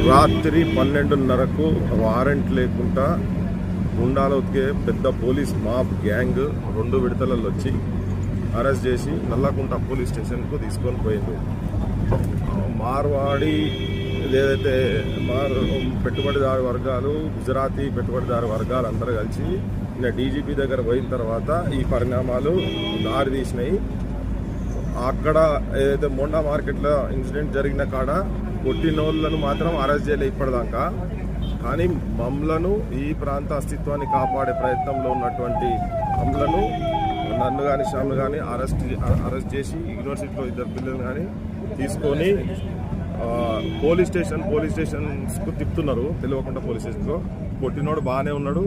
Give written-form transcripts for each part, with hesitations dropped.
రాత్రి 12:30కు వారెంట్ లేకుండా గుండాలు ఉతికే పెద్ద పోలీస్ మాబ్ గ్యాంగ్ 2 విడతలలో వచ్చి అరెస్ట్ చేసి నల్లకుంట పోలీస్ స్టేషన్కు తీసుకొని పోయింది. మార్వాడి ఏదైతే పెట్టుబడిదారు వర్గాలు, గుజరాతీ పెట్టుబడిదారు వర్గాలు అందరూ కలిసి నిన్న డీజీపీ దగ్గర పోయిన తర్వాత ఈ పరిణామాలు దారి తీసినాయి. అక్కడ ఏదైతే మోండా మార్కెట్లో ఇన్సిడెంట్ జరిగిన కాడ కొట్టినోళ్ళను మాత్రం అరెస్ట్ చేయలే ఇప్పటిదాకా. కానీ మమ్మలను, ఈ ప్రాంత అస్తిత్వాన్ని కాపాడే ప్రయత్నంలో ఉన్నటువంటి మమ్మలను, నన్ను కానీ శ్యామ్ను కానీ అరెస్ట్ చేసి యూనివర్సిటీలో 2 పిల్లలు కానీ తీసుకొని పోలీస్ స్టేషన్స్కు తిప్పుతున్నారు. తెలియకుండా పోలీస్ స్టేషన్కు కొట్టినోడు బాగానే ఉన్నాడు.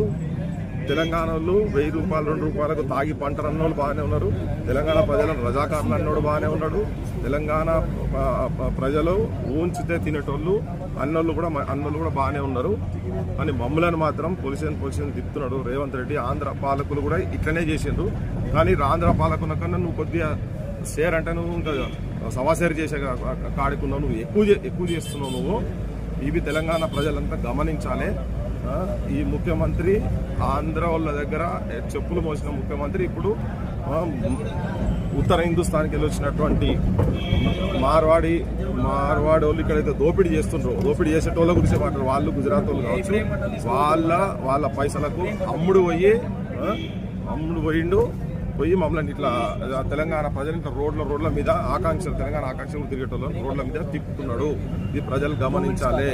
తెలంగాణ వాళ్ళు 1000 రూపాయలు 2 రూపాయలకు తాగి పంటరు అన్నోళ్ళు బాగానే ఉన్నారు. తెలంగాణ ప్రజలను రజాకారులు అన్నోడు బాగానే ఉన్నాడు. తెలంగాణ ప్రజలు ఊంచితే తినేటోళ్ళు అన్నోళ్ళు కూడా బాగానే ఉన్నారు. కానీ మమ్మల్ని మాత్రం పోలీస్ స్టేషన్ తిప్పుతున్నాడు రేవంత్ రెడ్డి. ఆంధ్ర పాలకులు కూడా ఇట్లనే చేసిండ్రు. కానీ ఆంధ్ర పాలకుల కన్నా నువ్వు కొద్దిగా షేర్ అంటే నువ్వు ఇంకా సవాసేరు చేసే కాడుకున్నావు, నువ్వు ఎక్కువ చేస్తున్నావు. నువ్వు ఇవి తెలంగాణ ప్రజలంతా గమనించాలి. ఈ ముఖ్యమంత్రి ఆంధ్ర వాళ్ళ దగ్గర చెప్పులు మోసిన ముఖ్యమంత్రి ఇప్పుడు ఉత్తర హిందుస్థాన్కి వెళ్ళి వచ్చినటువంటి మార్వాడి వాళ్ళు ఇక్కడైతే దోపిడీ చేస్తుండ్రో, దోపిడీ చేసేటోళ్ళ గురించి మాట్లాడు. వాళ్ళు గుజరాత్ వాళ్ళు కావచ్చు, వాళ్ళ పైసలకు అమ్ముడు పోయి మమ్మల్ని ఇట్లా తెలంగాణ ప్రజలు ఇట్లా రోడ్ల మీద తెలంగాణ ఆకాంక్షలు తిరిగేటోళ్ళని రోడ్ల మీద తిప్పుతున్నాడు. ఇది ప్రజలు గమనించాలి.